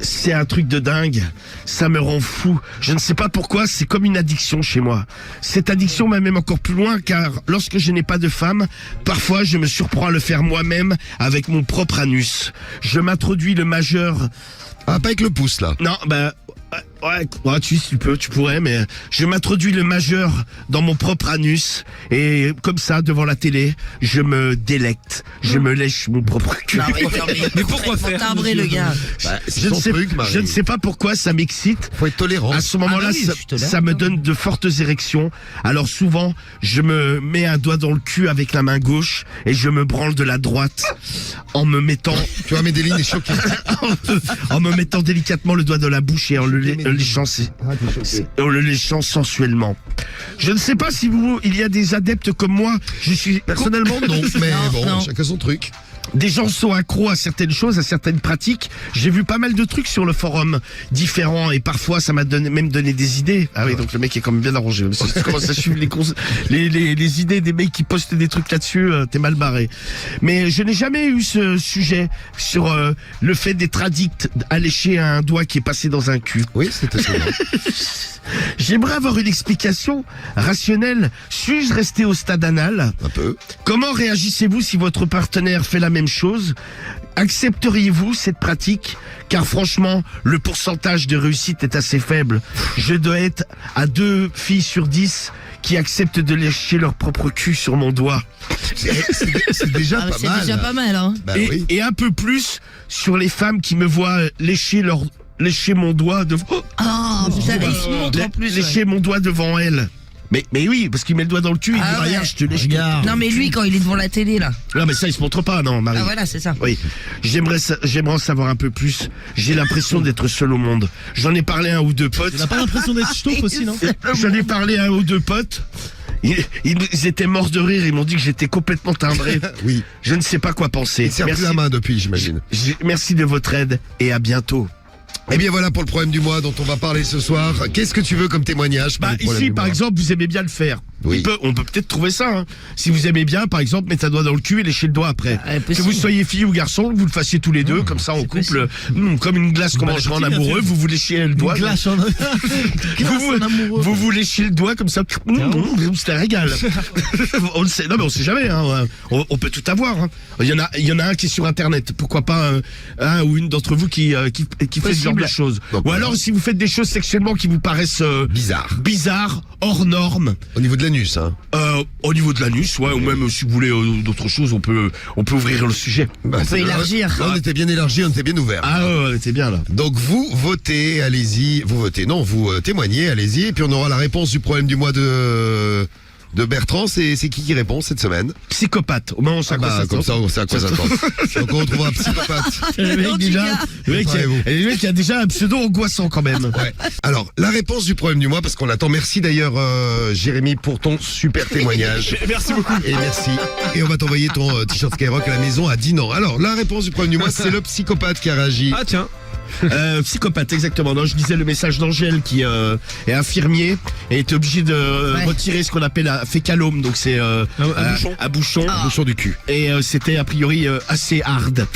C'est un truc de dingue. Ça me rend fou. Je ne sais pas pourquoi, c'est comme une addiction chez moi. Cette addiction va même encore plus loin, car lorsque je n'ai pas de femme, parfois je me surprends à le faire moi-même avec mon propre anus. Je m'introduis le majeur. Ah, pas avec le pouce, là. Non, bah. Ouais, tu pourrais, mais je m'introduis le majeur dans mon propre anus et comme ça, devant la télé, je me délecte, je me lèche mon propre cul. Non, mais pourquoi faire timbré, le gars. Je ne sais, je ne sais pas pourquoi ça m'excite. Faut être tolérant. À ce moment-là, Ah bah oui, je suis tolérant. ça me donne de fortes érections. Alors souvent, je me mets un doigt dans le cul avec la main gauche et je me branle de la droite en me mettant Tu vois, Medellin est choqué. en me mettant délicatement le doigt dans la bouche et en le léchant sensuellement. Je ne sais pas si il y a des adeptes comme moi. Je suis Personnellement, non. Mais Non, bon, non. chacun son truc. Des gens sont accros à certaines choses, à certaines pratiques. J'ai vu pas mal de trucs sur le forum différents et parfois ça m'a même donné des idées. Ah oui, donc le mec est quand même bien arrangé. Si tu commences à suivre les idées des mecs qui postent des trucs là-dessus, t'es mal barré. Mais je n'ai jamais eu ce sujet sur le fait d'être addict à lécher un doigt qui est passé dans un cul. Oui, c'était ça. J'aimerais avoir une explication rationnelle. Suis-je resté au stade anal ? Un peu. Comment réagissez-vous si votre partenaire fait la même chose ? Accepteriez-vous cette pratique ? Car franchement, le pourcentage de réussite est assez faible. Je dois être à 2 filles sur 10 qui acceptent de lécher leur propre cul sur mon doigt. C'est déjà Ah, pas c'est mal. déjà pas mal, hein. Bah et, oui. et un peu plus sur les femmes qui me voient lécher mon doigt devant... Oh, putain, il se montre en plus. lécher mon doigt devant elle. Mais oui, parce qu'il met le doigt dans le cul, il Ah dit, ouais. regarde, je te lèche. Regarde. Non, mais lui, quand il est devant la télé, là. Non, mais ça, il se montre pas, non, Marie. Ah, voilà, c'est ça. Oui, j'aimerais en savoir un peu plus. J'ai l'impression d'être seul au monde. J'en ai parlé à un ou deux potes. T'as pas l'impression d'être ch'touf aussi, non? J'en ai parlé à un ou deux potes. Ils étaient morts de rire. Ils m'ont dit que j'étais complètement timbré. Oui. Je ne sais pas quoi penser. Il ne sert plus la main depuis, j'imagine. Merci de votre aide et à bientôt. Eh bien voilà pour le problème du mois dont on va parler ce soir. Qu'est-ce que tu veux comme témoignage pour Bah le problème ici du par mois exemple vous aimez bien le faire. Oui. On peut peut-être trouver ça. Hein. Si vous aimez bien par exemple mettre un doigt dans le cul et lécher le doigt après. Que possible. vous soyez fille ou garçon, vous le fassiez tous les deux comme ça en couple, comme une glace qu'on mangerait en amoureux. Vous vous léchez le doigt. Glace en Vous léchez le doigt comme ça. C'est un régal. On le sait. Non mais on sait jamais. Hein. On peut tout avoir. Hein. Il y en a un qui est sur internet. Pourquoi pas un ou une d'entre vous qui fait ce genre de choses. Donc, Ou alors si vous faites des choses sexuellement qui vous paraissent bizarres, hors normes. Au niveau de l'anus, hein. Au niveau de l'anus, ouais, ou même si vous voulez d'autres choses, on peut ouvrir le sujet. Bah, On peut élargir. Là, on était bien élargi, on était bien ouvert. Ah ouais, on était bien là. Donc vous votez, allez-y. Vous votez, non, vous témoignez, allez-y. Et puis on aura la réponse du problème du mois de Bertrand. C'est qui répond cette semaine? Psychopathe. Au moment où ça Comme ça, on sait à quoi ça tend. Donc on retrouvera un psychopathe. Le mec déjà, le mec qui a déjà un pseudo angoissant quand même. Ouais. Alors, la réponse du problème du mois, parce qu'on l'attend. Merci d'ailleurs, Jérémy, pour ton super témoignage. Merci beaucoup. Et merci. Et on va t'envoyer ton t-shirt Skyrock à la maison à Dinan. Alors, la réponse du problème du mois, c'est le psychopathe qui a réagi. Ah tiens. Psychopathe, exactement. Non, je disais le message d'Angèle qui est infirmier et est obligé de retirer ce qu'on appelle un fécalome. Donc c'est un bouchon. Un bouchon du cul. Et c'était a priori assez hard.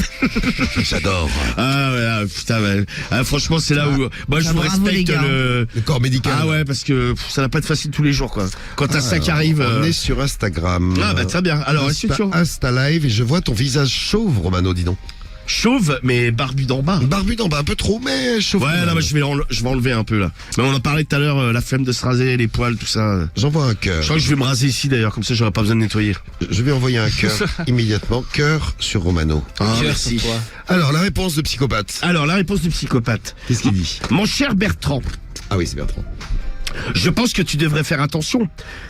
J'adore. Ah ouais, putain, ouais. Ah, franchement, c'est là où moi je vous bravo, les respecte gars. Le corps médical. Ah ouais, parce que ça va pas être facile tous les jours, quoi. Quand t'as ça qui arrive. On est sur Instagram. Ah bah très bien. Alors, est-ce que tu Insta Live et je vois ton visage chauve, Romano, dis donc. chauve, mais barbu d'en bas. Barbu d'en bas, un peu trop, mais chauve. Ouais, là, moi, je vais enlever un peu, là. Mais on en parlait tout à l'heure, la flemme de se raser, les poils, tout ça. J'envoie un cœur. Je crois que je vais me raser ici, d'ailleurs, comme ça, j'aurai pas besoin de nettoyer. Je vais envoyer un cœur immédiatement. Cœur sur Romano. Ah, merci. Alors, la réponse de psychopathe. Alors, la réponse du psychopathe. Qu'est-ce qu'il dit? Mon cher Bertrand, Ah oui, c'est Bertrand. je pense que tu devrais faire attention,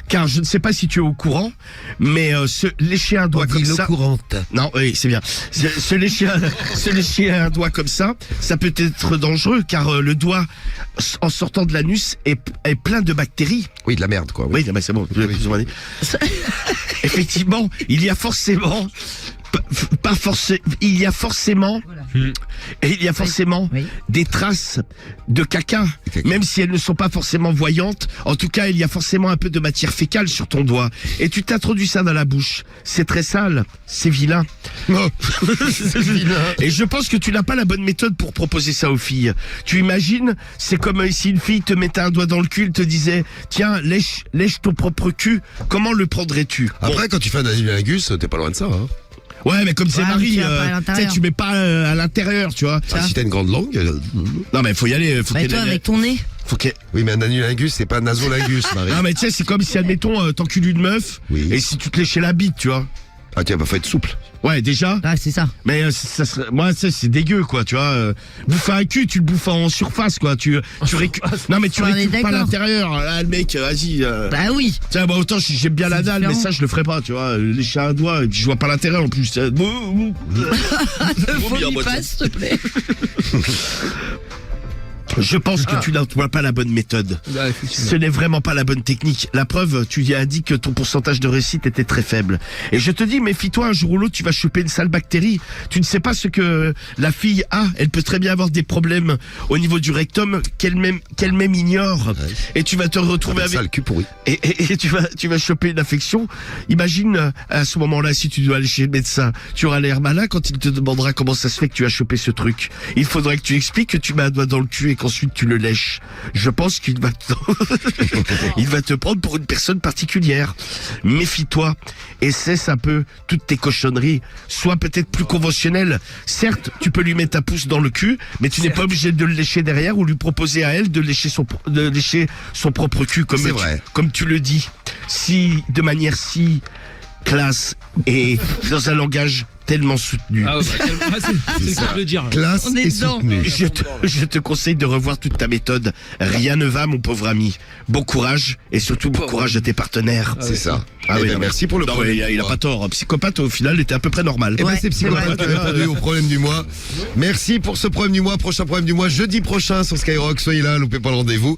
car je ne sais pas si tu es au courant, mais se lécher un doigt comme ça... courante. Non, oui, c'est bien. Se lécher un doigt comme ça peut être dangereux, car le doigt, en sortant de l'anus, est plein de bactéries. Oui, de la merde, quoi. Oui, mais c'est bon, je l'ai plus ou moins dit. Effectivement, il y a forcément... il y a forcément Oui. des traces de caca, même si elles ne sont pas forcément voyantes. En tout cas, il y a forcément un peu de matière fécale sur ton doigt. Et tu t'introduis ça dans la bouche. C'est très sale, c'est vilain. Non. Et je pense que tu n'as pas la bonne méthode pour proposer ça aux filles. Tu imagines, c'est comme si une fille te mettait un doigt dans le cul, elle te disait, tiens, lèche ton propre cul. Comment le prendrais-tu? Après, quand tu fais un anilingus, t'es pas loin de ça, hein. Ouais, mais comme c'est Ouais, mais Marie, tu vas pas à tu sais, l'intérieur. tu mets pas à l'intérieur, tu vois. Ah, si t'as une grande langue. Non, mais faut y aller. Faut Bah, qu'elle toi, avec ton nez. faut qu'elle- Oui, mais un anilingus, c'est pas nasolingus, Marie. Non, mais tu sais, c'est comme si, admettons, t'encules une meuf, Oui. et si tu te léchais la bite, tu vois. Ah, tiens, bah, faut être souple. Ouais, déjà. Ah, c'est ça. Mais moi, c'est dégueu, quoi, tu vois. Bouffer un cul, tu le bouffes en surface, quoi. Non, mais tu On est récupères pas d'accord. l'intérieur. Là, le mec, vas-y. Bah oui. Tiens, bah, autant j'aime bien la C'est dalle, mais différent. ça, je le ferai pas, tu vois. Lécher un doigt, et puis je vois pas l'intérieur en plus. Faut bien, lui moi, passe, s'il te plaît. Je pense que tu n'emploies pas la bonne méthode. Ce n'est vraiment pas la bonne technique. La preuve, tu y as dit que ton pourcentage de réussite était très faible. Et je te dis, méfie-toi, un jour ou l'autre, tu vas choper une sale bactérie. Tu ne sais pas ce que la fille a. Elle peut très bien avoir des problèmes au niveau du rectum qu'elle-même ignore. Et tu vas te retrouver Avec ça, le avec... cul pourri. Et tu vas choper une infection. Imagine, à ce moment-là, si tu dois aller chez le médecin, tu auras l'air malin quand il te demandera comment ça se fait que tu as chopé ce truc. Il faudrait que tu expliques que tu mets un doigt dans le cul et qu'ensuite tu le lèches. Je pense qu'il va il va te prendre pour une personne particulière. Méfie-toi et cesse un peu toutes tes cochonneries. Sois peut-être plus conventionnel. Certes, tu peux lui mettre un pouce dans le cul, mais tu n'es pas obligé de le lécher derrière ou lui proposer à elle de lécher son propre cul C'est vrai. comme tu le dis. Si, de manière si classe et dans un langage tellement soutenu. Ah ouais, c'est le cas de le dire. Classe On est et dedans. soutenu. Je te conseille de revoir toute ta méthode. Rien ne va, mon pauvre ami. Bon courage et surtout bon courage à tes partenaires. C'est ça. Ah Eh oui, ben, non, mais- merci pour le non, problème. mais il a pas tort. Psychopathe, au final, était à peu près normal. Eh ben, Ouais, c'est psychopathe qui a répondu au problème du mois. Merci pour ce problème du mois. Prochain problème du mois, jeudi prochain sur Skyrock. Soyez là, loupez pas le rendez-vous.